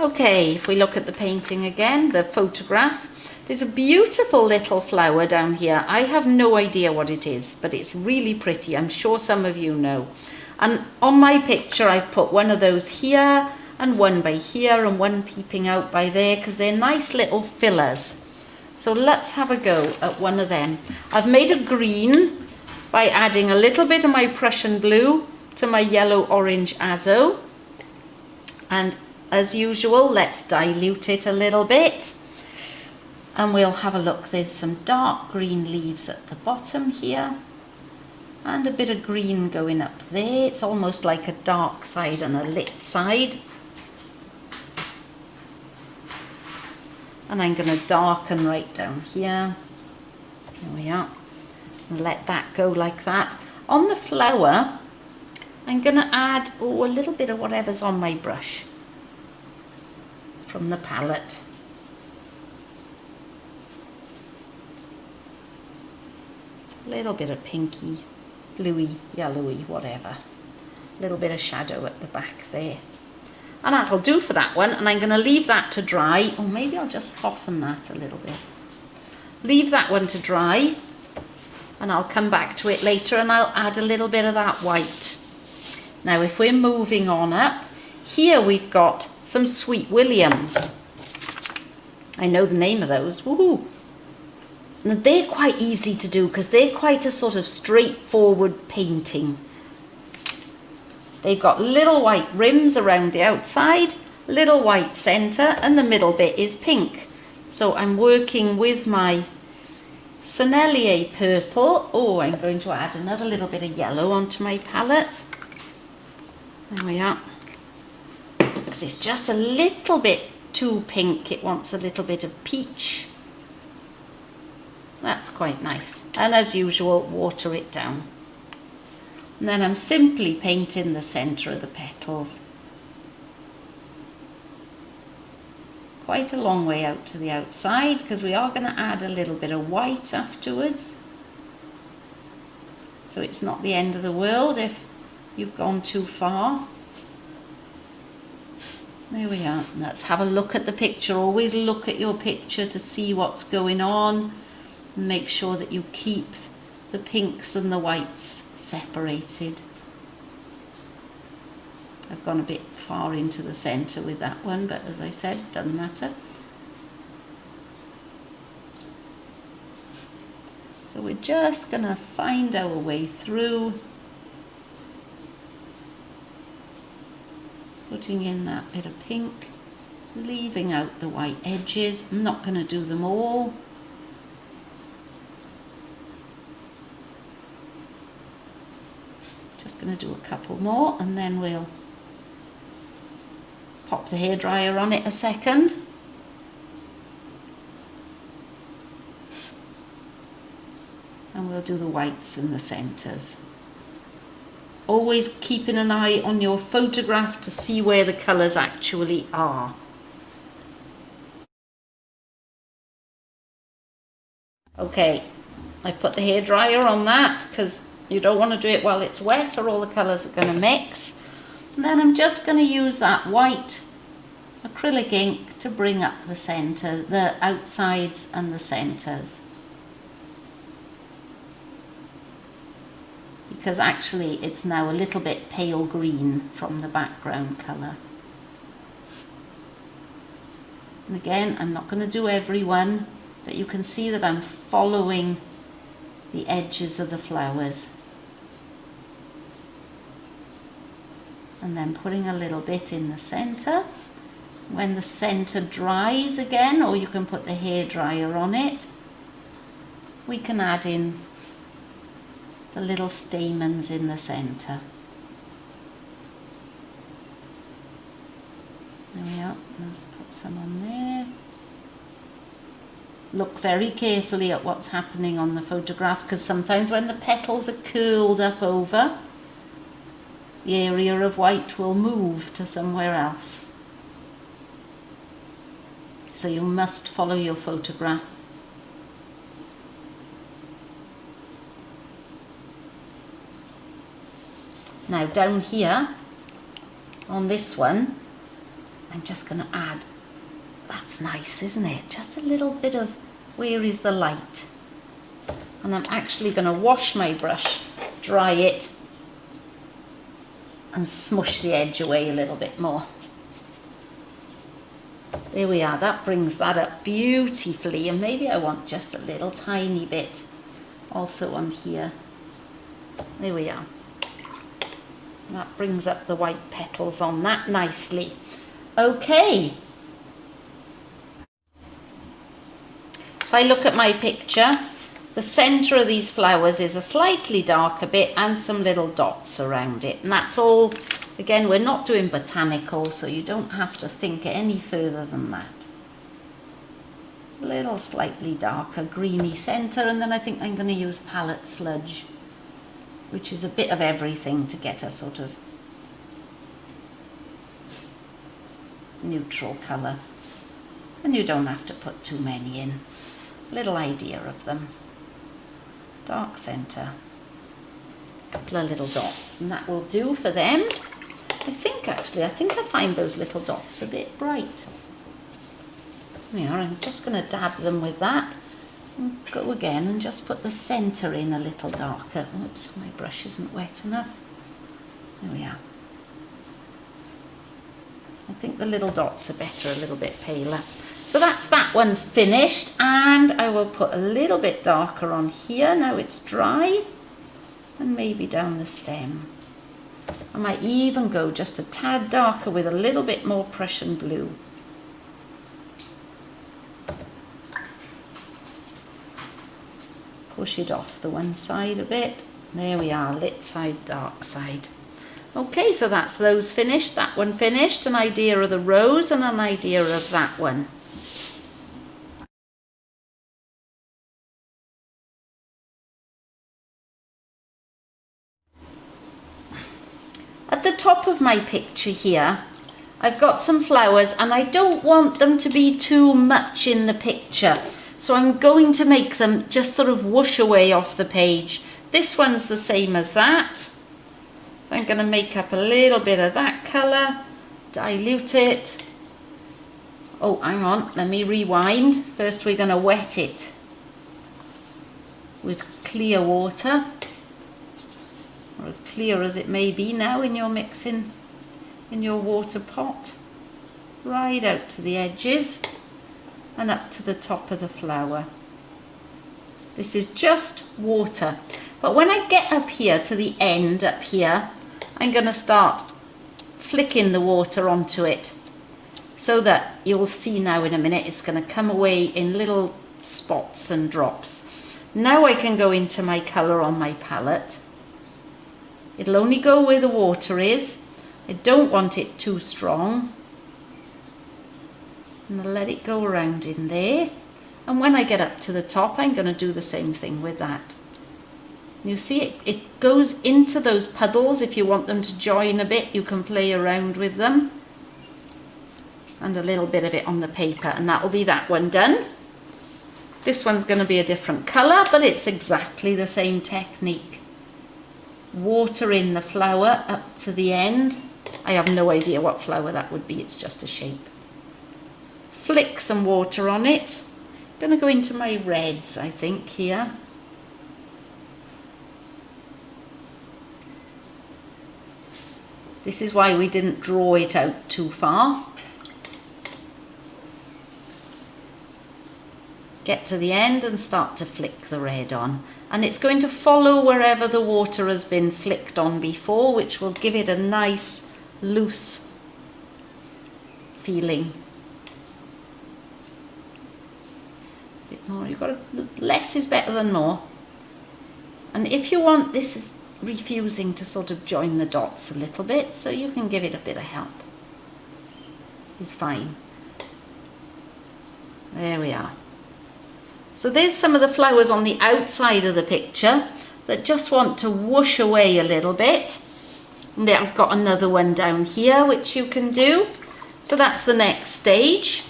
Okay, if we look at the painting again, the photograph, there's a beautiful little flower down here. I have no idea what it is, but it's really pretty. I'm sure some of you know. And on my picture, I've put one of those here and one by here and one peeping out by there because they're nice little fillers. So let's have a go at one of them. I've made a green by adding a little bit of my Prussian blue to my yellow-orange azo. And as usual, let's dilute it a little bit. And we'll have a look. There's some dark green leaves at the bottom here. And a bit of green going up there. It's almost like a dark side and a lit side. And I'm going to darken right down here. There we are. And let that go like that. On the flower, I'm going to add a little bit of whatever's on my brush from the palette. A little bit of pinky, bluey, yellowy, whatever. A little bit of shadow at the back there. And that'll do for that one. And I'm going to leave that to dry. Or maybe I'll just soften that a little bit. Leave that one to dry. And I'll come back to it later and I'll add a little bit of that white. Now if we're moving on up, here we've got some Sweet Williams. I know the name of those. Woohoo! Now they're quite easy to do because they're quite a sort of straightforward painting. They've got little white rims around the outside, little white centre, and the middle bit is pink. So I'm working with my Sennelier purple. Oh, I'm going to add another little bit of yellow onto my palette. There we are. Because it's just a little bit too pink. It wants a little bit of peach. That's quite nice. And as usual, water it down. And then I'm simply painting the centre of the petals. Quite a long way out to the outside because we are going to add a little bit of white afterwards. So it's not the end of the world if you've gone too far. There we are. Let's have a look at the picture. Always look at your picture to see what's going on. And make sure that you keep the pinks and the whites separated. I've gone a bit far into the centre with that one, but as I said, doesn't matter. So we're just going to find our way through, putting in that bit of pink, leaving out the white edges. I'm not going to do them all. Just going to do a couple more and then we'll pop the hairdryer on it a second. And we'll do the whites in the centres. Always keeping an eye on your photograph to see where the colours actually are. Okay, I've put the hairdryer on that because you don't want to do it while it's wet or all the colours are going to mix. And then I'm just going to use that white acrylic ink to bring up the centre, the outsides and the centres. Because actually it's now a little bit pale green from the background colour. And again, I'm not going to do every one, but you can see that I'm following the edges of the flowers. And then putting a little bit in the centre. When the centre dries again, or you can put the hairdryer on it, we can add in the little stamens in the centre. There we are. Let's put some on there. Look very carefully at what's happening on the photograph, because sometimes when the petals are curled up over, the area of white will move to somewhere else. So you must follow your photograph. Now down here, on this one, I'm just going to add, that's nice, isn't it? Just a little bit of where is the light. And I'm actually going to wash my brush, dry it, and smush the edge away a little bit more. There we are, that brings that up beautifully, and maybe I want just a little tiny bit also on here. There we are. That brings up the white petals on that nicely. Okay. If I look at my picture, the centre of these flowers is a slightly darker bit and some little dots around it. And that's all, again, we're not doing botanical, so you don't have to think any further than that. A little slightly darker greeny centre, and then I think I'm going to use palette sludge, which is a bit of everything to get a sort of neutral colour. And you don't have to put too many in. Little idea of them. Dark centre. A couple of little dots, and that will do for them. I think I find those little dots a bit bright. There we are, I'm just going to dab them with that. And go again and just put the centre in a little darker. Oops, my brush isn't wet enough. There we are. I think the little dots are better, a little bit paler. So that's that one finished, and I will put a little bit darker on here now it's dry, and maybe down the stem. I might even go just a tad darker with a little bit more Prussian blue. Push it off the one side a bit. There we are, lit side, dark side. Okay, so that's those finished, that one finished, an idea of the rose and an idea of that one. At the top of my picture here, I've got some flowers and I don't want them to be too much in the picture. So I'm going to make them just sort of whoosh away off the page. This one's the same as that. So I'm going to make up a little bit of that colour, dilute it. Oh, hang on, let me rewind. First we're going to wet it with clear water, or as clear as it may be now in your mixing, in your water pot, right out to the edges and up to the top of the flower. This is just water, but when I get up here to the end up here, I'm going to start flicking the water onto it so that you'll see now in a minute it's going to come away in little spots and drops. Now I can go into my colour on my palette. It'll only go where the water is. I don't want it too strong. And I'll let it go around in there. And when I get up to the top, I'm going to do the same thing with that. You see, it goes into those puddles. If you want them to join a bit, you can play around with them. And a little bit of it on the paper, and that'll be that one done. This one's going to be a different colour, but it's exactly the same technique. Water in the flower up to the end. I have no idea what flower that would be, it's just a shape. Flick some water on it. I'm going to go into my reds, I think, here. This is why we didn't draw it out too far. Get to the end and start to flick the red on. And it's going to follow wherever the water has been flicked on before, which will give it a nice, loose feeling. A bit more, you've got to, less is better than more. And if you want, this is refusing to sort of join the dots a little bit, so you can give it a bit of help. It's fine. There we are. So there's some of the flowers on the outside of the picture that just want to whoosh away a little bit. And then I've got another one down here which you can do. So that's the next stage.